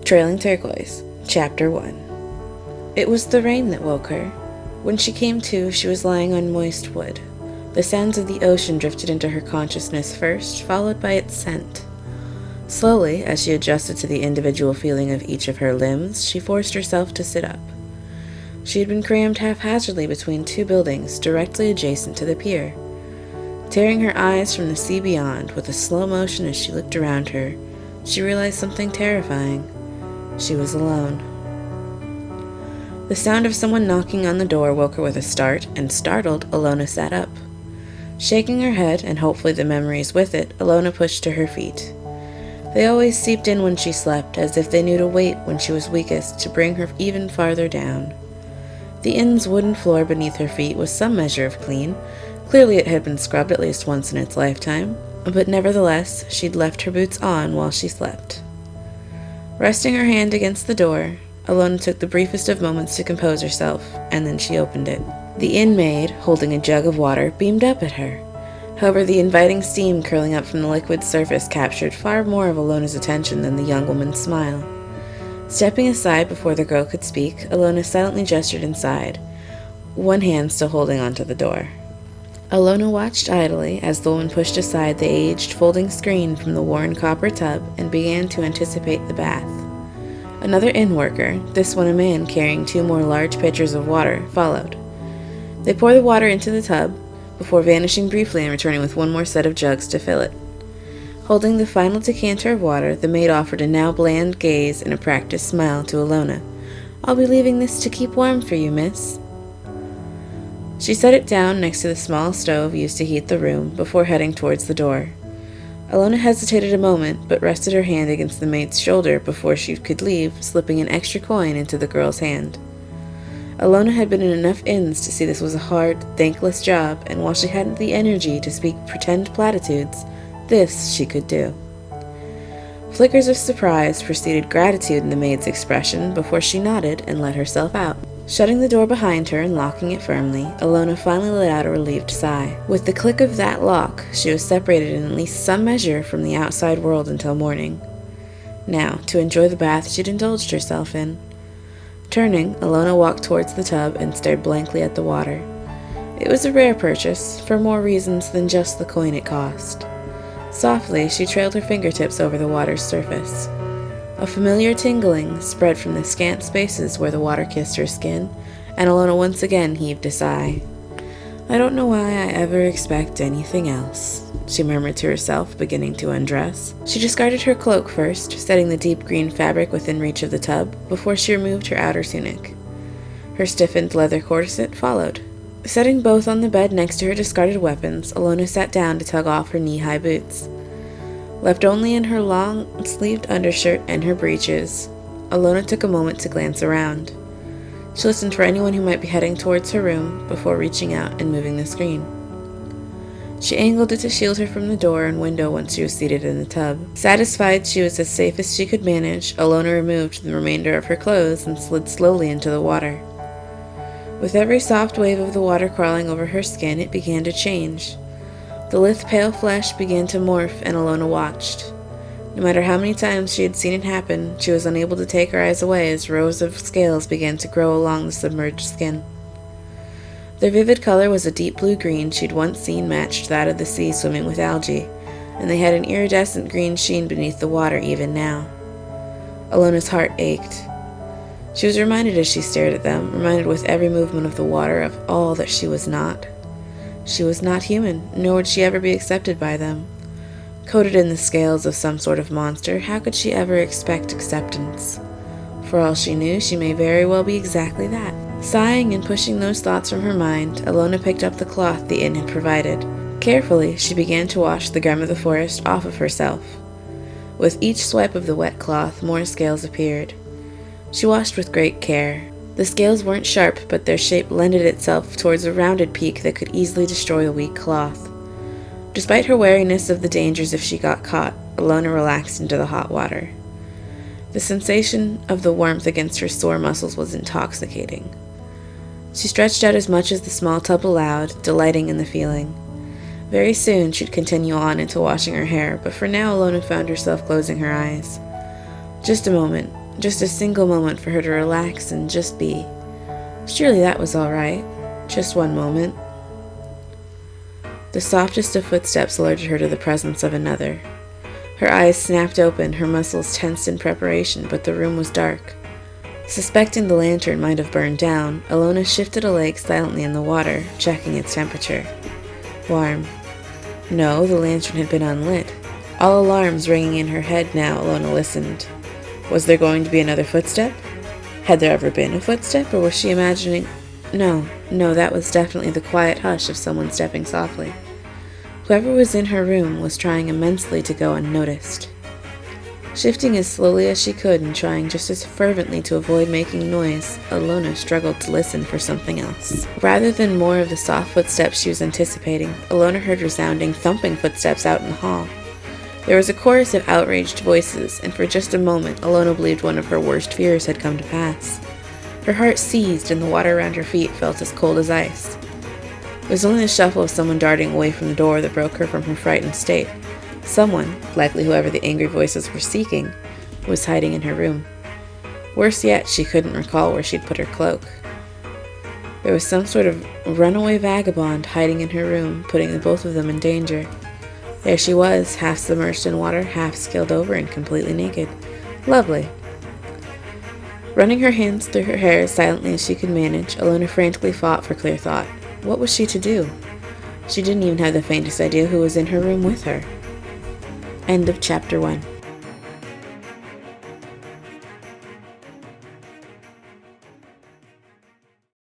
Trailing Turquoise, Chapter 1. It was the rain that woke her. When she came to, she was lying on moist wood. The sounds of the ocean drifted into her consciousness first, followed by its scent. Slowly, as she adjusted to the individual feeling of each of her limbs, she forced herself to sit up. She had been crammed haphazardly between two buildings directly adjacent to the pier. Tearing her eyes from the sea beyond with a slow motion as she looked around her, she realized something terrifying. She was alone. The sound of someone knocking on the door woke her with a start, and startled, Alona sat up. Shaking her head, and hopefully the memories with it, Alona pushed to her feet. They always seeped in when she slept, as if they knew to wait when she was weakest to bring her even farther down. The inn's wooden floor beneath her feet was some measure of clean. Clearly it had been scrubbed at least once in its lifetime, but nevertheless she'd left her boots on while she slept. Resting her hand against the door, Alona took the briefest of moments to compose herself, and then she opened it. The inn maid, holding a jug of water, beamed up at her. However, the inviting steam curling up from the liquid surface captured far more of Alona's attention than the young woman's smile. Stepping aside before the girl could speak, Alona silently gestured inside, one hand still holding onto the door. Alona watched idly as the woman pushed aside the aged folding screen from the worn copper tub and began to anticipate the bath. Another inn worker, this one a man carrying two more large pitchers of water, followed. They poured the water into the tub, before vanishing briefly and returning with one more set of jugs to fill it. Holding the final decanter of water, the maid offered a now bland gaze and a practiced smile to Alona. "I'll be leaving this to keep warm for you, miss." She set it down next to the small stove used to heat the room before heading towards the door. Alona hesitated a moment, but rested her hand against the maid's shoulder before she could leave, slipping an extra coin into the girl's hand. Alona had been in enough inns to see this was a hard, thankless job, and while she hadn't the energy to speak pretend platitudes, this she could do. Flickers of surprise preceded gratitude in the maid's expression before she nodded and let herself out. Shutting the door behind her and locking it firmly, Alona finally let out a relieved sigh. With the click of that lock, she was separated in at least some measure from the outside world until morning. Now, to enjoy the bath she'd indulged herself in. Turning, Alona walked towards the tub and stared blankly at the water. It was a rare purchase, for more reasons than just the coin it cost. Softly, she trailed her fingertips over the water's surface. A familiar tingling spread from the scant spaces where the water kissed her skin, and Alona once again heaved a sigh. "I don't know why I ever expect anything else," she murmured to herself, beginning to undress. She discarded her cloak first, setting the deep green fabric within reach of the tub, before she removed her outer tunic. Her stiffened leather corset followed. Setting both on the bed next to her discarded weapons, Alona sat down to tug off her knee-high boots. Left only in her long-sleeved undershirt and her breeches, Alona took a moment to glance around. She listened for anyone who might be heading towards her room before reaching out and moving the screen. She angled it to shield her from the door and window once she was seated in the tub. Satisfied she was as safe as she could manage, Alona removed the remainder of her clothes and slid slowly into the water. With every soft wave of the water crawling over her skin, it began to change. The lithe pale flesh began to morph, and Alona watched. No matter how many times she had seen it happen, she was unable to take her eyes away as rows of scales began to grow along the submerged skin. Their vivid color was a deep blue-green she'd once seen matched that of the sea swimming with algae, and they had an iridescent green sheen beneath the water even now. Alona's heart ached. She was reminded as she stared at them, reminded with every movement of the water of all that she was not. She was not human, nor would she ever be accepted by them. Coated in the scales of some sort of monster, how could she ever expect acceptance? For all she knew, she may very well be exactly that. Sighing and pushing those thoughts from her mind, Alona picked up the cloth the inn had provided. Carefully, she began to wash the gum of the forest off of herself. With each swipe of the wet cloth, more scales appeared. She washed with great care. The scales weren't sharp, but their shape lended itself towards a rounded peak that could easily destroy a weak cloth. Despite her wariness of the dangers if she got caught, Alona relaxed into the hot water. The sensation of the warmth against her sore muscles was intoxicating. She stretched out as much as the small tub allowed, delighting in the feeling. Very soon she'd continue on into washing her hair, but for now Alona found herself closing her eyes. Just a moment. Just a single moment for her to relax and just be. Surely that was all right. Just one moment. The softest of footsteps alerted her to the presence of another. Her eyes snapped open, her muscles tensed in preparation, but the room was dark. Suspecting the lantern might have burned down, Ilona shifted a leg silently in the water, checking its temperature. Warm. No, the lantern had been unlit. All alarms ringing in her head now, Ilona listened. Was there going to be another footstep? Had there ever been a footstep, or was she imagining... No, that was definitely the quiet hush of someone stepping softly. Whoever was in her room was trying immensely to go unnoticed. Shifting as slowly as she could and trying just as fervently to avoid making noise, Ilona struggled to listen for something else. Rather than more of the soft footsteps she was anticipating, Ilona heard resounding, thumping footsteps out in the hall. There was a chorus of outraged voices, and for just a moment, Ilona believed one of her worst fears had come to pass. Her heart seized, and the water around her feet felt as cold as ice. It was only the shuffle of someone darting away from the door that broke her from her frightened state. Someone, likely whoever the angry voices were seeking, was hiding in her room. Worse yet, she couldn't recall where she'd put her cloak. There was some sort of runaway vagabond hiding in her room, putting the both of them in danger. There she was, half submerged in water, half skilled over and completely naked. Lovely. Running her hands through her hair as silently as she could manage, Ilona frantically fought for clear thought. What was she to do? She didn't even have the faintest idea who was in her room with her. End of Chapter 1.